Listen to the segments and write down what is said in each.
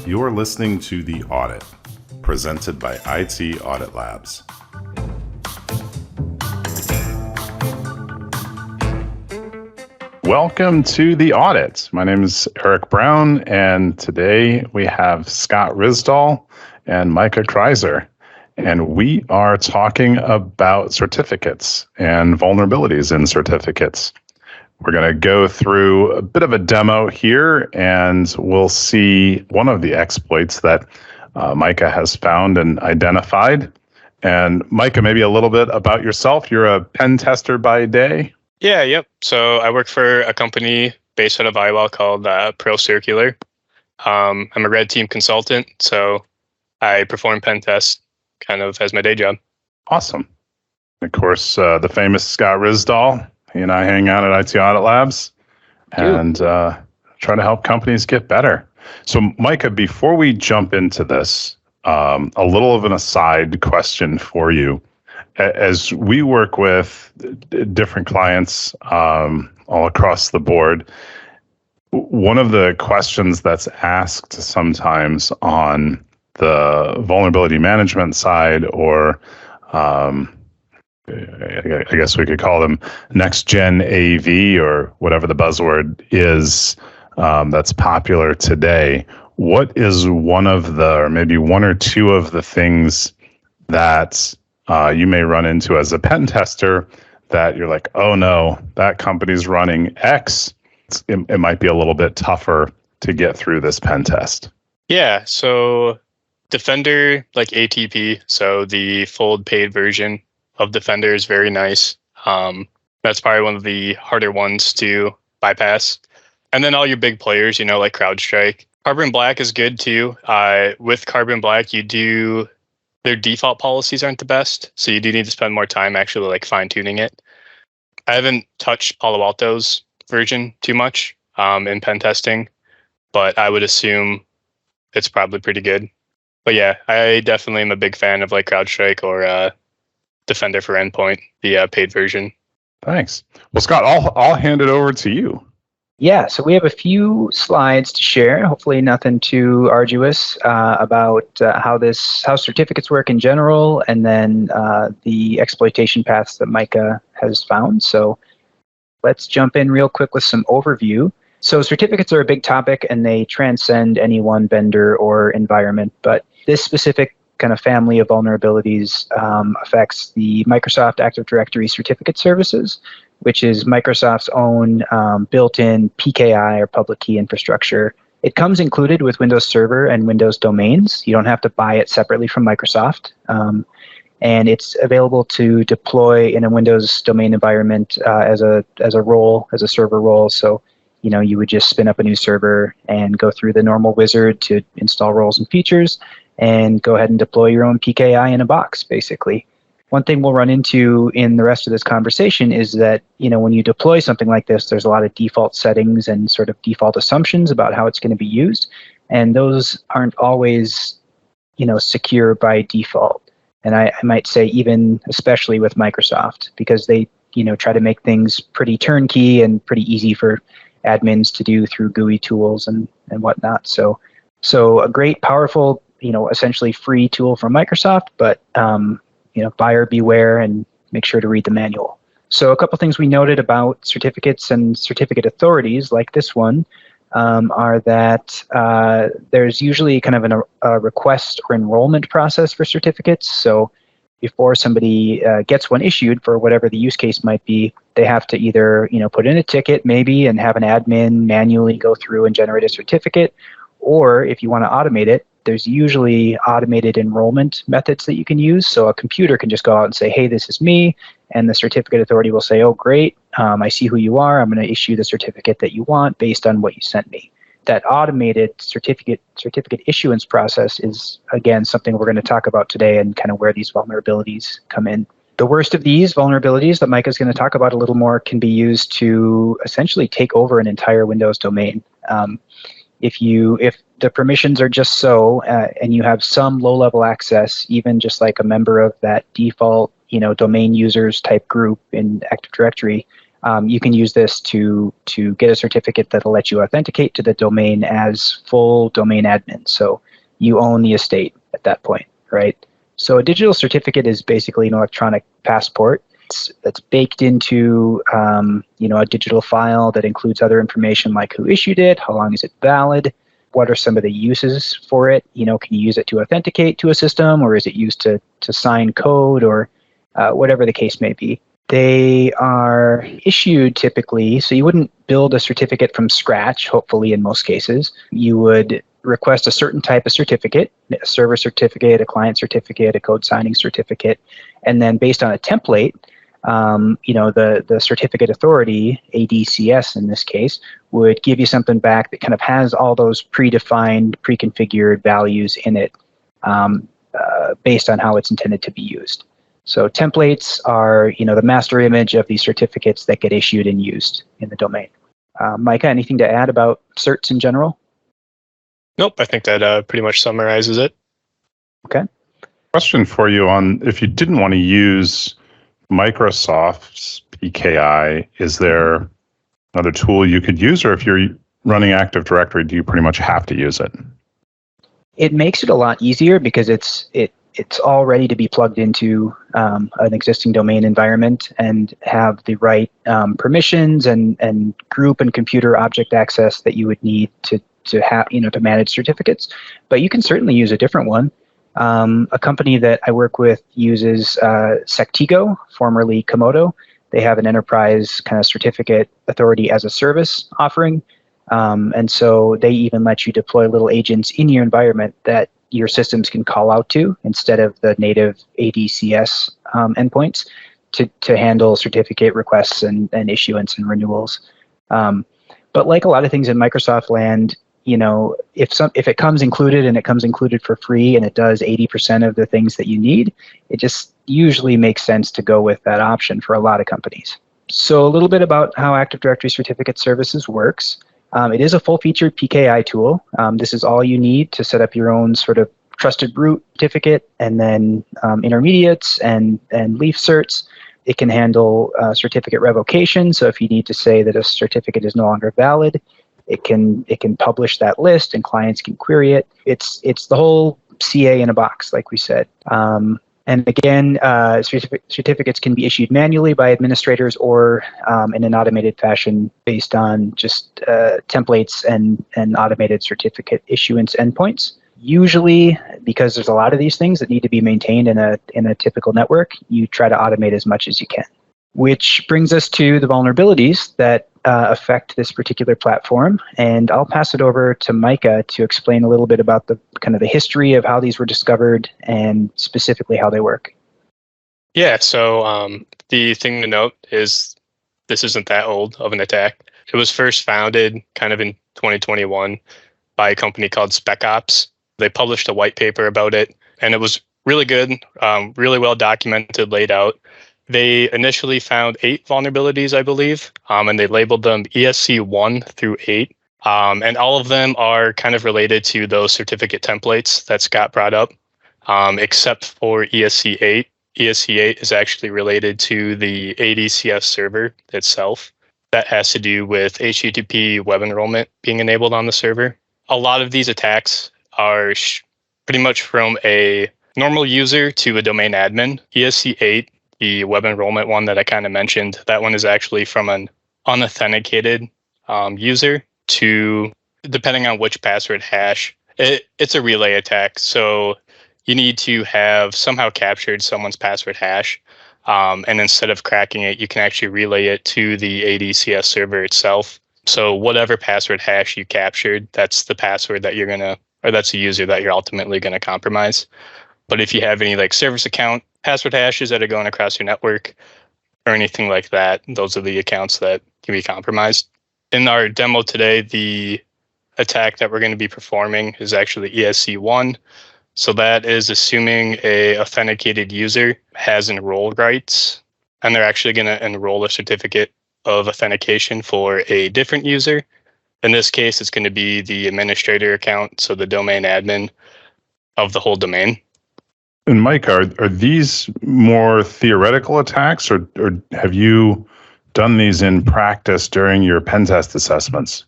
You're listening to The Audit, presented by IT Audit Labs. Welcome to The Audit. My name is Eric Brown, and today we have Scott Rysdahl and Micah Kryzer. And we are talking about certificates and vulnerabilities in certificates. We're going to go through a bit of a demo here, and we'll see one of the exploits that Micah has found and identified. And Micah, maybe a little bit about yourself. You're a pen tester by day. Yep. So I work for a company based out of Iowa called Pro Circular. I'm a red team consultant, so I perform pen tests kind of as my day job. Awesome. Of course, the famous Scott Rysdahl. He and I hang out at IT Audit Labs and try to help companies get better. So, Micah, before we jump into this, a little of an aside question for you. As we work with different clients all across the board, one of the questions that's asked sometimes on the vulnerability management side, or I guess we could call them next gen AV or whatever the buzzword is that's popular today. What is one of the, or maybe one or two of the things that you may run into as a pen tester that you're like, oh no, that company's running X. It might be a little bit tougher to get through this pen test. Yeah, so Defender, like ATP, so the full paid version of Defender is very nice. That's probably one of the harder ones to bypass. And then all your big players, like CrowdStrike. Carbon Black is good too. With Carbon Black, their default policies aren't the best, so you do need to spend more time actually like fine-tuning it. I haven't touched Palo Alto's version too much in pen testing, but I would assume it's probably pretty good. But yeah, I definitely am a big fan of like CrowdStrike or Defender for Endpoint, the paid version. Thanks. Well, Scott, I'll hand it over to you. Yeah, so we have a few slides to share, hopefully nothing too arduous, about how certificates work in general, and then the exploitation paths that Micah has found. So let's jump in real quick with some overview. So certificates are a big topic, and they transcend any one vendor or environment, but this specific kind of family of vulnerabilities affects the Microsoft Active Directory certificate services, which is Microsoft's own built-in PKI or public key infrastructure. It comes included with Windows Server and Windows domains. You don't have to buy it separately from Microsoft. And it's available to deploy in a Windows domain environment as a server role. So, you would just spin up a new server and go through the normal wizard to install roles and features and go ahead and deploy your own PKI in a box, basically. One thing we'll run into in the rest of this conversation is that, when you deploy something like this, there's a lot of default settings and sort of default assumptions about how it's going to be used. And those aren't always, secure by default. And I might say even especially with Microsoft, because they, try to make things pretty turnkey and pretty easy for admins to do through GUI tools and whatnot. So a great, powerful, essentially free tool from Microsoft, but buyer beware and make sure to read the manual. So a couple things we noted about certificates and certificate authorities like this one are that there's usually kind of a request or enrollment process for certificates. So before somebody gets one issued for whatever the use case might be, they have to either put in a ticket maybe and have an admin manually go through and generate a certificate, or if you want to automate it, there's usually automated enrollment methods that you can use. So a computer can just go out and say, hey, this is me. And the certificate authority will say, oh, great. I see who you are. I'm going to issue the certificate that you want based on what you sent me. That automated certificate issuance process is, again, something we're going to talk about today and kind of where these vulnerabilities come in. The worst of these vulnerabilities that Micah is going to talk about a little more can be used to essentially take over an entire Windows domain. If the permissions are just so, and you have some low-level access, even just like a member of that default, domain users type group in Active Directory, You can use this to get a certificate that'll let you authenticate to the domain as full domain admin. So you own the estate at that point, right? So a digital certificate is basically an electronic passport. It's baked into a digital file that includes other information like who issued it, how long is it valid, what are some of the uses for it. Can you use it to authenticate to a system, or is it used to sign code, or whatever the case may be. They are issued typically, so you wouldn't build a certificate from scratch, hopefully in most cases. You would request a certain type of certificate, a server certificate, a client certificate, a code signing certificate, and then based on a template, the certificate authority, ADCS in this case, would give you something back that kind of has all those predefined, pre-configured values in it based on how it's intended to be used. So templates are, the master image of these certificates that get issued and used in the domain. Micah, anything to add about certs in general? Nope, I think that pretty much summarizes it. Okay. Question for you on if you didn't want to use Microsoft's PKI, is there another tool you could use, or if you're running Active Directory, do you pretty much have to use it? It makes it a lot easier because it's all ready to be plugged into an existing domain environment and have the right permissions and group and computer object access that you would need to have to manage certificates. But you can certainly use a different one. A company that I work with uses Sectigo, formerly Komodo. They have an enterprise kind of certificate authority as a service offering. And so they even let you deploy little agents in your environment that your systems can call out to instead of the native ADCS endpoints to handle certificate requests and issuance and renewals. But like a lot of things in Microsoft land, if it comes included and it comes included for free and it does 80% of the things that you need, it just usually makes sense to go with that option for a lot of companies. So a little bit about how Active Directory Certificate Services works. It is a full-featured PKI tool. This is all you need to set up your own sort of trusted root certificate and then intermediates and leaf certs. It can handle certificate revocation. So if you need to say that a certificate is no longer valid, it can publish that list and clients can query it. It's the whole CA in a box, like we said. And again, certificates can be issued manually by administrators or in an automated fashion based on just templates and automated certificate issuance endpoints. Usually, because there's a lot of these things that need to be maintained in a typical network, you try to automate as much as you can. Which brings us to the vulnerabilities that affect this particular platform. And I'll pass it over to Micah to explain a little bit about the kind of the history of how these were discovered and specifically how they work. Yeah, so the thing to note is this isn't that old of an attack. It was first founded kind of in 2021 by a company called SpecOps. They published a white paper about it, and it was really good, really well documented, laid out. They initially found 8 vulnerabilities, I believe, and they labeled them ESC 1 through 8. And all of them are kind of related to those certificate templates that Scott brought up, except for ESC 8. ESC 8 is actually related to the ADCS server itself. That has to do with HTTP web enrollment being enabled on the server. A lot of these attacks are pretty much from a normal user to a domain admin. ESC 8, the web enrollment one that I kind of mentioned, that one is actually from an unauthenticated user to, depending on which password hash, it's a relay attack. So you need to have somehow captured someone's password hash. And instead of cracking it, you can actually relay it to the ADCS server itself. So whatever password hash you captured, that's the password that you're going to, or that's the user that you're ultimately going to compromise. But if you have any like service account password hashes that are going across your network or anything like that, those are the accounts that can be compromised. In our demo today, the attack that we're going to be performing is actually ESC 1. So that is assuming a authenticated user has enroll rights, and they're actually going to enroll a certificate of authentication for a different user. In this case, it's going to be the administrator account, so the domain admin of the whole domain. And Mike, are these more theoretical attacks, or have you done these in practice during your pen test assessments?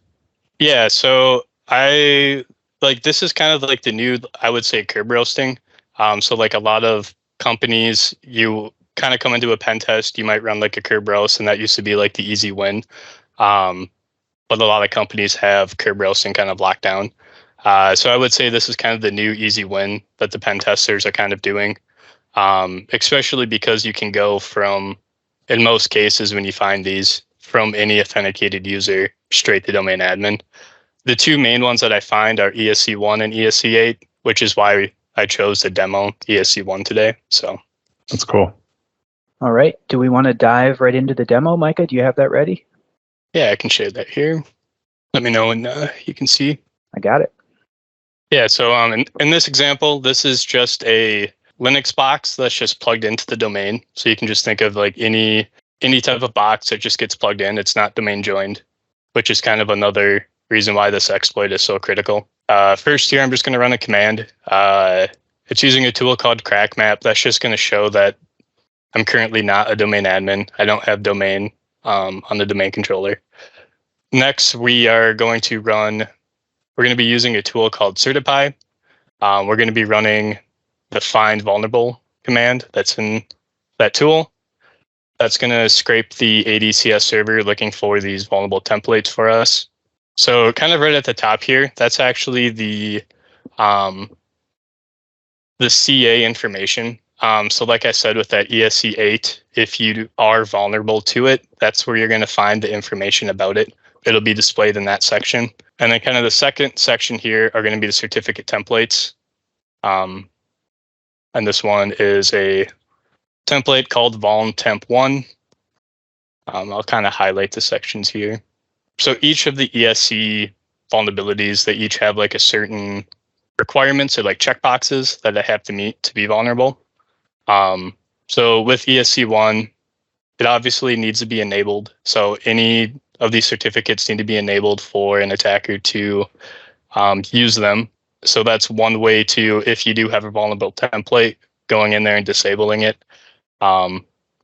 Yeah, so this is kind of like the new, I would say, curb roasting. So like a lot of companies, you kind of come into a pen test, you might run like a curb roast, and that used to be like the easy win. But a lot of companies have curb roasting kind of locked down. So I would say this is kind of the new easy win that the pen testers are kind of doing, especially because you can go from, in most cases when you find these, from any authenticated user straight to domain admin. The two main ones that I find are ESC1 and ESC8, which is why I chose to demo ESC1 today. So that's cool. All right. Do we want to dive right into the demo, Micah? Do you have that ready? Yeah, I can share that here. Let me know when you can see. I got it. Yeah, so in this example, this is just a Linux box that's just plugged into the domain. So you can just think of like any type of box that just gets plugged in. It's not domain joined, which is kind of another reason why this exploit is so critical. First here, I'm just going to run a command. It's using a tool called crackmap. That's just going to show that I'm currently not a domain admin. I don't have domain on the domain controller. Next, we're going to be using a tool called certify. We're going to be running the find vulnerable command that's in that tool. That's going to scrape the ADCS server looking for these vulnerable templates for us. So kind of right at the top here, that's actually the CA information. So like I said, with that ESC8, if you are vulnerable to it, that's where you're going to find the information about it. It'll be displayed in that section. And then kind of the second section here are going to be the certificate templates. And this one is a template called vuln-temp1. I'll kind of highlight the sections here. So each of the ESC vulnerabilities, they each have like a certain requirements or like checkboxes that I have to meet to be vulnerable. So with ESC1, it obviously needs to be enabled. So any of these certificates need to be enabled for an attacker to use them. So that's one way to, if you do have a vulnerable template, going in there and disabling it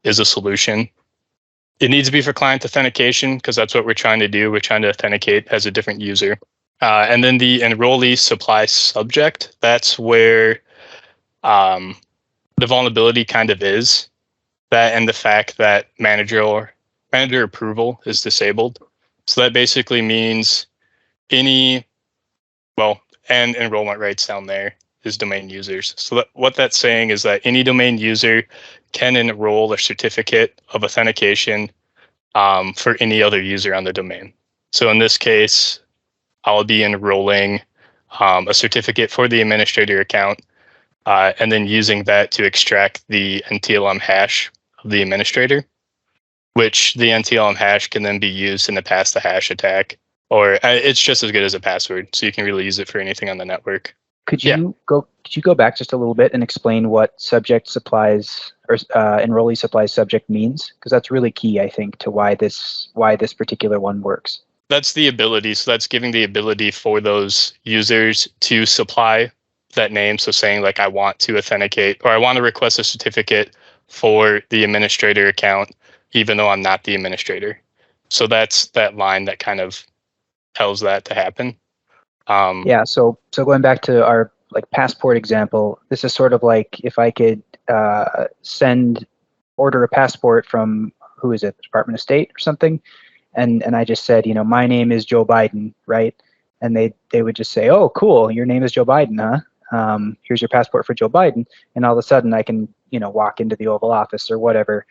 is a solution. It needs to be for client authentication because that's what we're trying to do. We're trying to authenticate as a different user. And then the enrollee supply subject, that's where the vulnerability kind of is. That and the fact that manager approval is disabled. So that basically means and enrollment rights down there is domain users. So what that's saying is that any domain user can enroll a certificate of authentication for any other user on the domain. So in this case, I'll be enrolling a certificate for the administrator account and then using that to extract the NTLM hash of the administrator, which the NTLM hash can then be used in the pass the hash attack, or it's just as good as a password. So you can really use it for anything on the network. Could you go back just a little bit and explain what subject supplies or enrollee supplies subject means? Because that's really key, I think, to why this particular one works. That's the ability. So that's giving the ability for those users to supply that name. So saying like, I want to authenticate or I want to request a certificate for the administrator account, even though I'm not the administrator. So that's that line that kind of tells that to happen. Yeah. So going back to our like passport example, this is sort of like if I could order a passport from, who is it, the Department of State or something, and I just said, my name is Joe Biden, right? And they would just say, oh, cool, your name is Joe Biden, huh? Here's your passport for Joe Biden, and all of a sudden I can walk into the Oval Office or whatever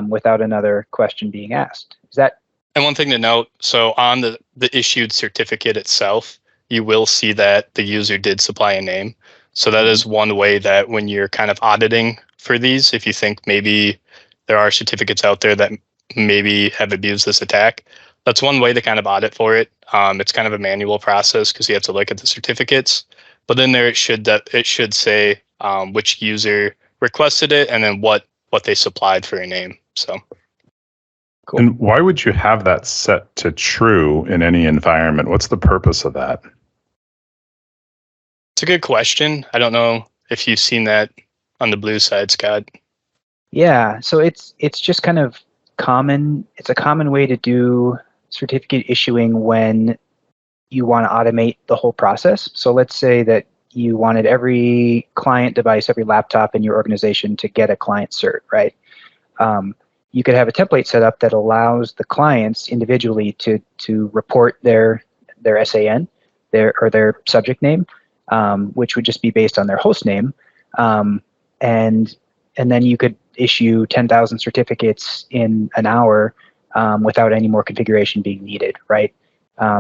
without another question being asked. Is that? And one thing to note, so on the issued certificate itself, you will see that the user did supply a name. So that is one way that when you're kind of auditing for these, if you think maybe there are certificates out there that maybe have abused this attack, that's one way to kind of audit for it. It's kind of a manual process because you have to look at the certificates. But then there it should say which user requested it and then what they supplied for a name. So. Cool. And why would you have that set to true in any environment? What's the purpose of that? It's a good question. I don't know if you've seen that on the blue side, Scott. Yeah, so it's just kind of common. It's a common way to do certificate issuing when you want to automate the whole process. So let's say that you wanted every client device, every laptop in your organization to get a client cert, right? You could have a template set up that allows the clients individually to report their SAN, their subject name, which would just be based on their host name, and then you could issue 10,000 certificates in an hour without any more configuration being needed, right?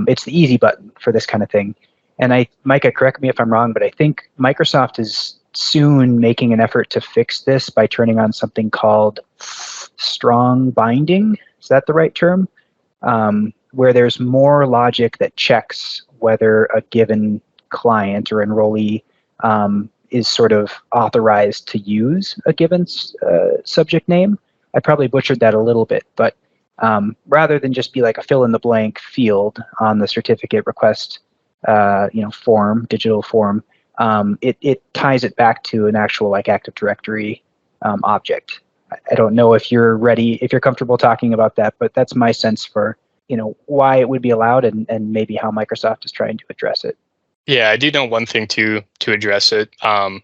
It's the easy button for this kind of thing. And Micah, correct me if I'm wrong, but I think Microsoft is soon making an effort to fix this by turning on something called strong binding. Is that the right term? Where there's more logic that checks whether a given client or enrollee is sort of authorized to use a given subject name. I probably butchered that a little bit, but rather than just be like a fill-in-the-blank field on the certificate request, form, digital form, it ties it back to an actual like Active Directory object. I don't know if you're ready, if you're comfortable talking about that, but that's my sense for why it would be allowed and maybe how Microsoft is trying to address it. Yeah, I do know one thing to address it. I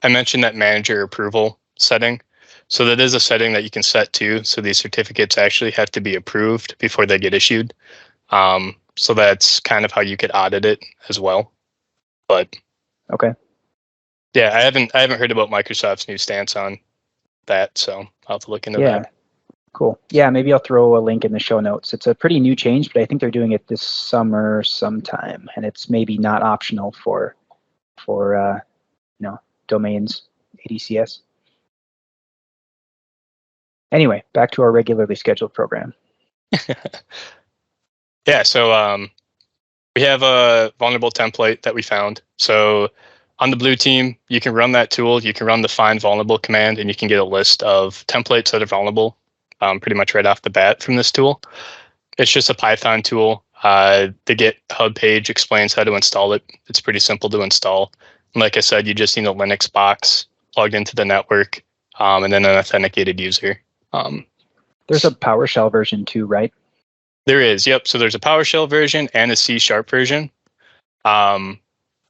mentioned that manager approval setting. So that is a setting that you can set to. So these certificates actually have to be approved before they get issued. So that's kind of how you could audit it as well. But okay. Yeah, I haven't heard about Microsoft's new stance on that, so I'll have to look into that. Cool. Yeah, maybe I'll throw a link in the show notes. It's a pretty new change, but I think they're doing it this summer sometime, and it's maybe not optional for domains, ADCS. Anyway, back to our regularly scheduled program. Yeah, so we have a vulnerable template that we found. So on the blue team, you can run that tool. You can run the find vulnerable command, and you can get a list of templates that are vulnerable pretty much right off the bat from this tool. It's just a Python tool. The GitHub page explains how to install it. It's pretty simple to install. And like I said, you just need a Linux box plugged into the network, and then an authenticated user. There's a PowerShell version too, right? There is, yep. So there's a PowerShell version and a C# version.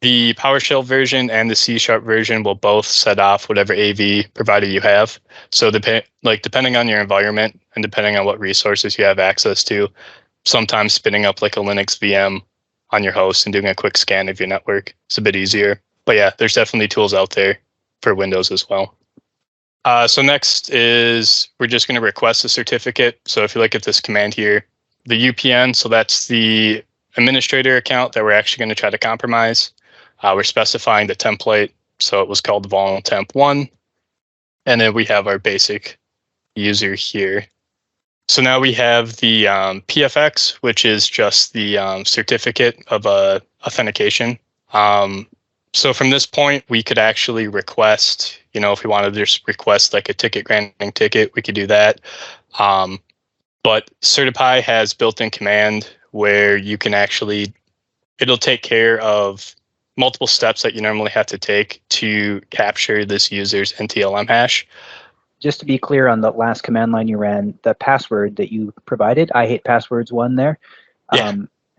The PowerShell version and the C# version will both set off whatever AV provider you have. So depending on your environment and depending on what resources you have access to, sometimes spinning up like a Linux VM on your host and doing a quick scan of your network is a bit easier. But yeah, there's definitely tools out there for Windows as well. So next is we're just going to request a certificate. So if you look at this command here, the UPN, so that's the administrator account that we're actually going to try to compromise. We're specifying the template, so it was called vultemp1, and then we have our basic user here. So now we have the PFX, which is just the certificate of authentication. So from this point, we could actually request, if we wanted to just request like a ticket granting ticket, we could do that. But Certipy has built-in command where you can it'll take care of multiple steps that you normally have to take to capture this user's NTLM hash. Just to be clear on the last command line you ran, the password that you provided, I hate passwords one there. Yeah.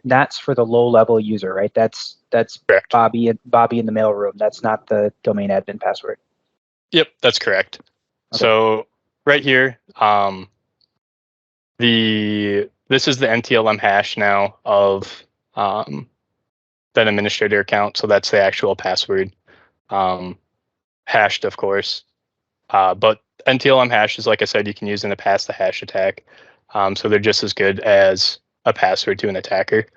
That's for the low-level user, right? That's correct. Bobby in the mailroom. That's not the domain admin password. Yep, that's correct. Okay. So right here, this is the NTLM hash now of that administrator account. So that's the actual password, hashed, of course. But NTLM hashes, like I said, you can use in a pass the hash attack. So they're just as good as a password to an attacker.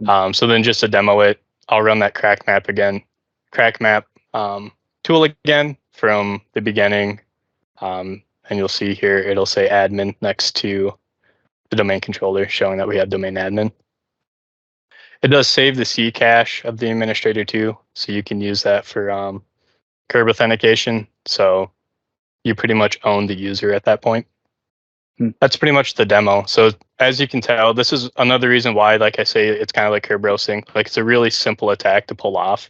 So then just to demo it, I'll run that crack map again. Crack map tool again from the beginning. And you'll see here, it'll say admin next to the domain controller, showing that we have domain admin. It does save the C cache of the administrator too, so you can use that for curb authentication. So you pretty much own the user at that point. That's pretty much the demo. So as you can tell, this is another reason why, like I say, it's kind of like curb roasting. Like it's a really simple attack to pull off.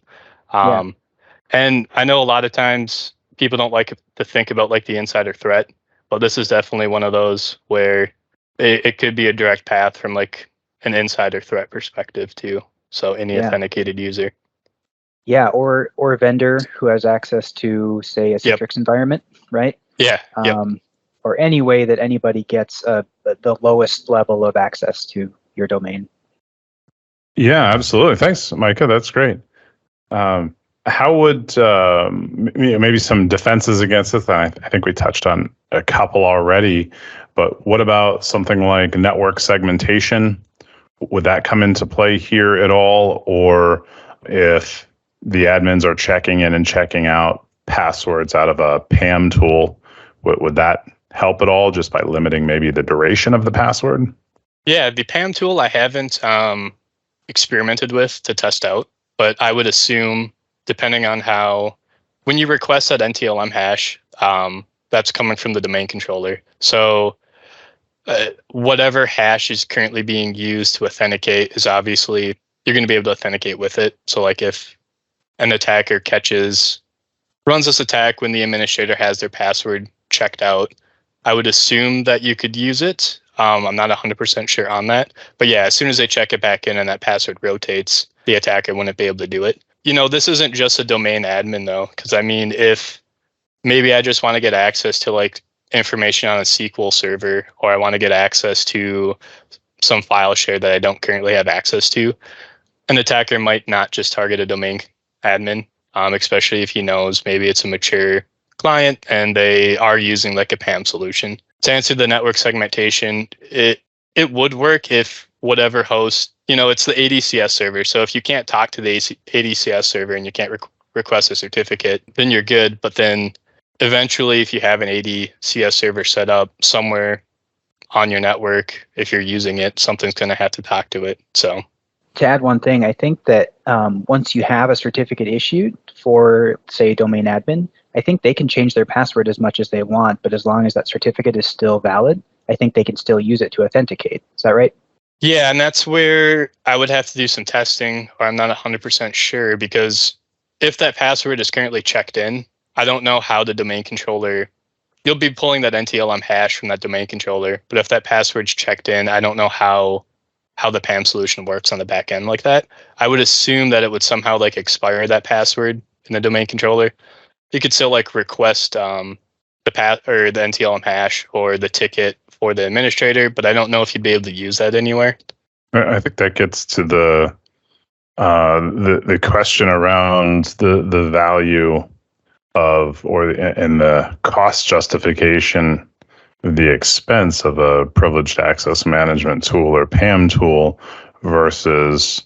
And I know a lot of times people don't like to think about like the insider threat, but this is definitely one of those where it could be a direct path from like an insider threat perspective too. So any authenticated user. Yeah, or a vendor who has access to, say, a Citrix environment, right? Yeah. Or any way that anybody gets the lowest level of access to your domain. Yeah, absolutely. Thanks, Micah. That's great. How would maybe some defenses against this? I think we touched on a couple already, but what about something like network segmentation? Would that come into play here at all? Or if the admins are checking in and checking out passwords out of a PAM tool, would that help at all just by limiting maybe the duration of the password? Yeah, the PAM tool I haven't experimented with to test out, but I would assume, depending on how, when you request that NTLM hash, that's coming from the domain controller. So whatever hash is currently being used to authenticate is obviously, you're going to be able to authenticate with it. So like if an attacker runs this attack when the administrator has their password checked out, I would assume that you could use it. I'm not 100% sure on that. But yeah, as soon as they check it back in and that password rotates, the attacker wouldn't be able to do it. This isn't just a domain admin though, because I mean, if maybe I just want to get access to like information on a SQL server, or I want to get access to some file share that I don't currently have access to, an attacker might not just target a domain admin, especially if he knows maybe it's a mature client and they are using like a PAM solution. To answer the network segmentation, it would work if whatever host, it's the ADCS server. So if you can't talk to the ADCS server and you can't request a certificate, then you're good. But then eventually, if you have an ADCS server set up somewhere on your network, if you're using it, something's going to have to talk to it. So to add one thing, I think that once you have a certificate issued for, say, domain admin, I think they can change their password as much as they want, but as long as that certificate is still valid, I think they can still use it to authenticate. Is that right? Yeah, and that's where I would have to do some testing, or I'm not 100% sure, because if that password is currently checked in, I don't know how the domain controller, you'll be pulling that NTLM hash from that domain controller, but if that password's checked in, I don't know how the PAM solution works on the back end like that. I would assume that it would somehow like expire that password in the domain controller. You could still like request the NTLM hash or the ticket for the administrator, but I don't know if you'd be able to use that anywhere. I think that gets to the question around the value of and the cost justification, the expense of a privileged access management tool or PAM tool versus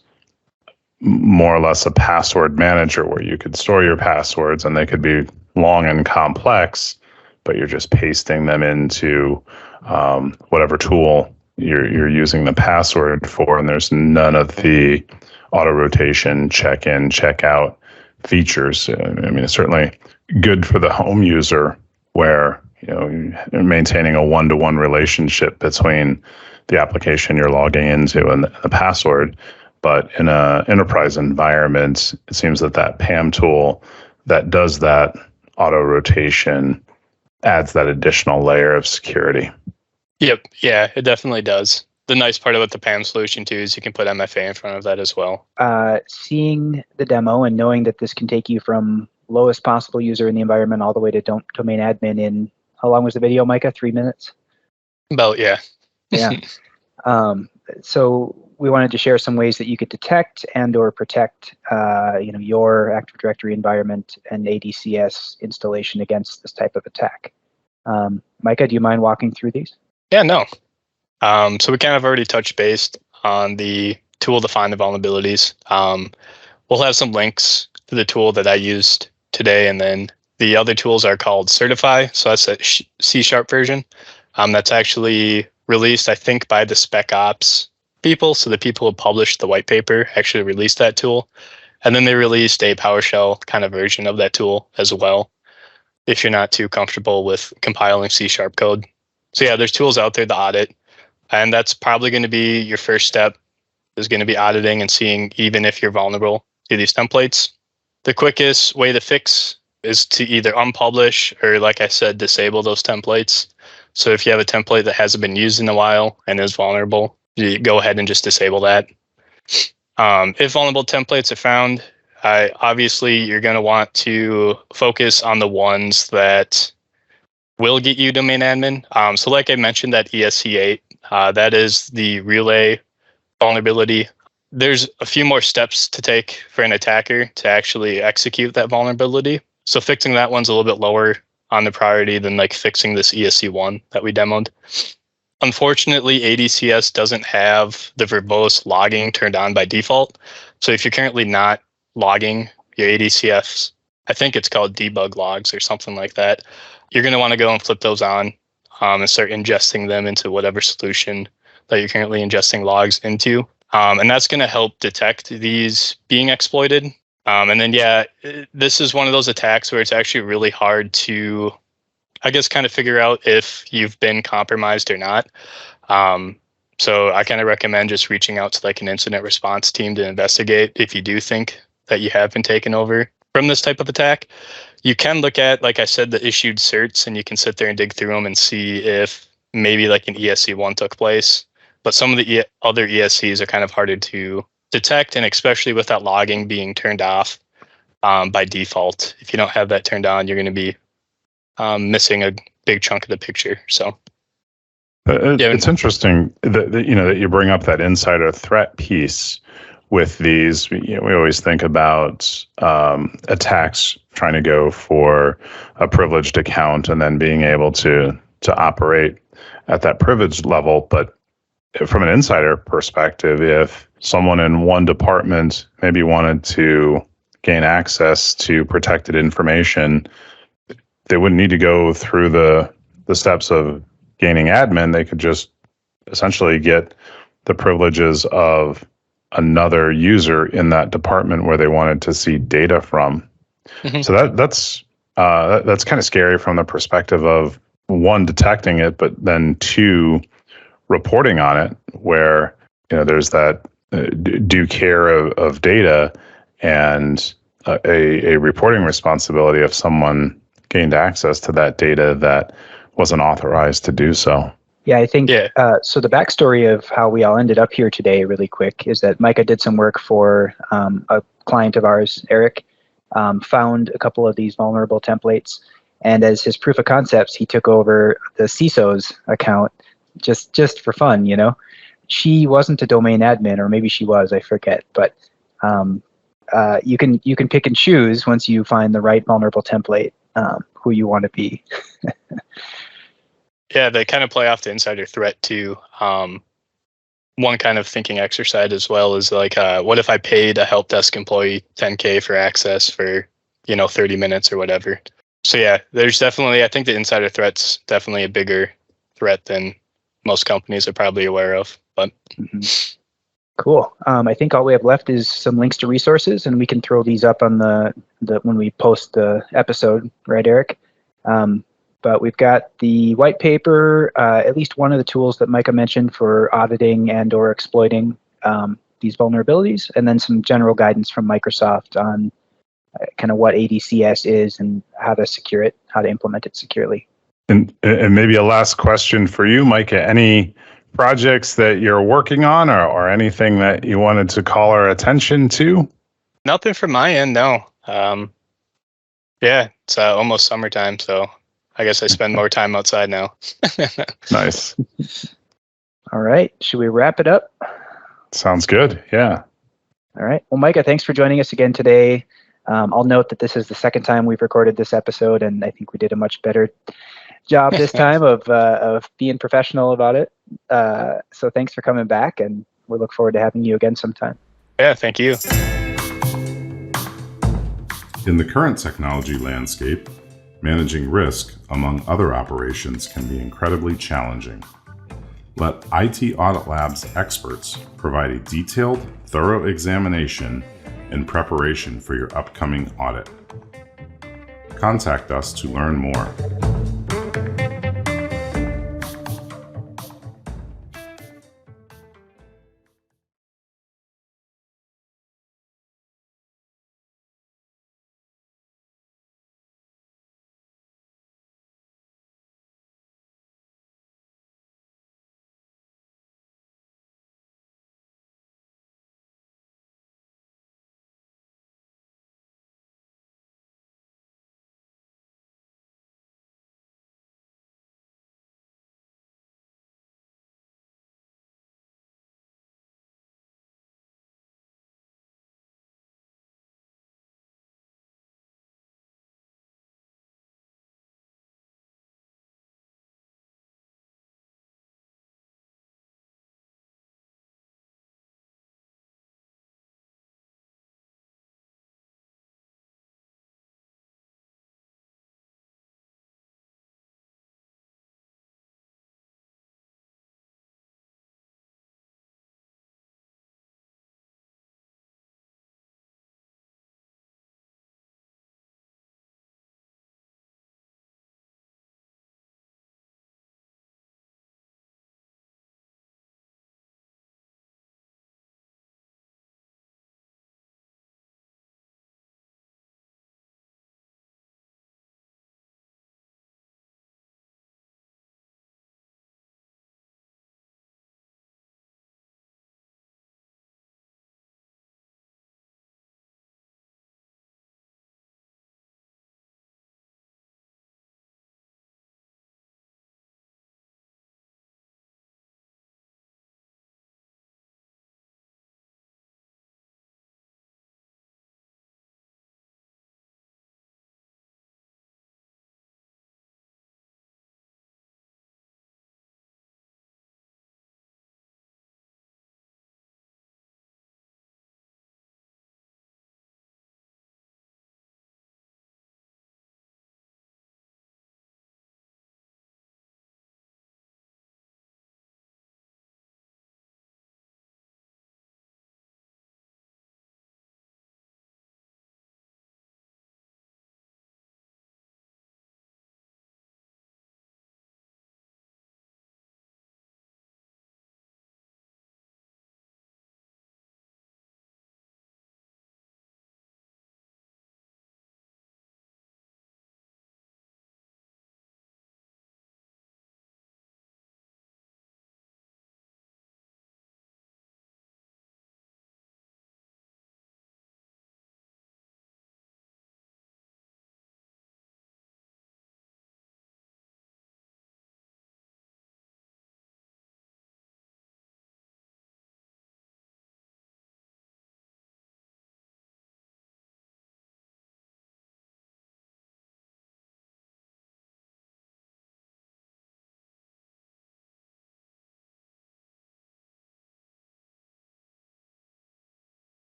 more or less a password manager where you could store your passwords and they could be long and complex, but you're just pasting them into whatever tool you're using the password for, and there's none of the auto rotation, check in, check out features. I mean, it's certainly good for the home user where maintaining a one-to-one relationship between the application you're logging into and the password. But in an enterprise environment, it seems that PAM tool that does that auto rotation adds that additional layer of security. Yep. Yeah, it definitely does. The nice part about the PAM solution too is you can put MFA in front of that as well. Seeing the demo and knowing that this can take you from lowest possible user in the environment all the way to domain admin in, how long was the video, Micah? 3 minutes? About, yeah. Yeah. So we wanted to share some ways that you could detect and or protect your Active Directory environment and ADCS installation against this type of attack. Micah, do you mind walking through these? Yeah, no. So we kind of already touched base on the tool to find the vulnerabilities. We'll have some links to the tool that I used today, and then the other tools are called Certify. So that's a C# version. That's actually released, I think, by the Spec Ops people. So the people who published the white paper actually released that tool. And then they released a PowerShell kind of version of that tool as well, if you're not too comfortable with compiling C# code. So yeah, there's tools out there to audit. And that's probably going to be your first step, is going to be auditing and seeing even if you're vulnerable to these templates. The quickest way to fix is to either unpublish or, like I said, disable those templates. So if you have a template that hasn't been used in a while and is vulnerable, you go ahead and just disable that. If vulnerable templates are found, obviously you're going to want to focus on the ones that will get you domain admin. So like I mentioned, that ESC8, that is the relay vulnerability. There's a few more steps to take for an attacker to actually execute that vulnerability. So fixing that one's a little bit lower on the priority than like fixing this ESC1 that we demoed. Unfortunately, ADCS doesn't have the verbose logging turned on by default. So if you're currently not logging your ADCS, I think it's called debug logs or something like that, you're going to want to go and flip those on and start ingesting them into whatever solution that you're currently ingesting logs into. And that's going to help detect these being exploited. And then, yeah, this is one of those attacks where it's actually really hard to, I guess, kind of figure out if you've been compromised or not. So I kind of recommend just reaching out to like an incident response team to investigate if you do think that you have been taken over from this type of attack. You can look at, like I said, the issued certs, and you can sit there and dig through them and see if maybe like an ESC1 took place. But some of the other ESCs are kind of harder to detect, and especially with that logging being turned off by default. If you don't have that turned on, you're going to be missing a big chunk of the picture. So it's interesting that you bring up that insider threat piece with these. We always think about attacks trying to go for a privileged account and then being able to operate at that privileged level. But from an insider perspective, if someone in one department maybe wanted to gain access to protected information, they wouldn't need to go through the steps of gaining admin. They could just essentially get the privileges of another user in that department where they wanted to see data from. Mm-hmm. So that's kind of scary from the perspective of, one, detecting it, but then two, reporting on it, where there's that due care of data and a reporting responsibility if someone gained access to that data that wasn't authorized to do so. Yeah, I think so. The backstory of how we all ended up here today, really quick, is that Micah did some work for a client of ours, Eric, found a couple of these vulnerable templates, and as his proof of concepts, he took over the CISO's account just for fun. She wasn't a domain admin, or maybe she was, I forget, but you can pick and choose once you find the right vulnerable template who you want to be. Yeah, they kind of play off the insider threat too. One kind of thinking exercise as well is like, what if I paid a help desk employee $10K for access for 30 minutes or whatever? So yeah, there's definitely, I think the insider threat's definitely a bigger threat than most companies are probably aware of. But cool. I think all we have left is some links to resources, and we can throw these up on the when we post the episode, right, Eric? But we've got the white paper, at least one of the tools that Micah mentioned for auditing and or exploiting these vulnerabilities, and then some general guidance from Microsoft on kind of what ADCS is and how to secure it, how to implement it securely. And maybe a last question for you, Micah. Any projects that you're working on or anything that you wanted to call our attention to? Nothing from my end, no. Yeah, it's almost summertime, so I guess I spend more time outside now. Nice. All right. Should we wrap it up? Sounds good. Yeah. All right. Well, Micah, thanks for joining us again today. I'll note that this is the second time we've recorded this episode, and I think we did a much better job this time of being professional about it. So thanks for coming back, and we look forward to having you again sometime. Yeah, thank you. In the current technology landscape, managing risk among other operations can be incredibly challenging. Let IT Audit Lab's experts provide a detailed, thorough examination in preparation for your upcoming audit. Contact us to learn more.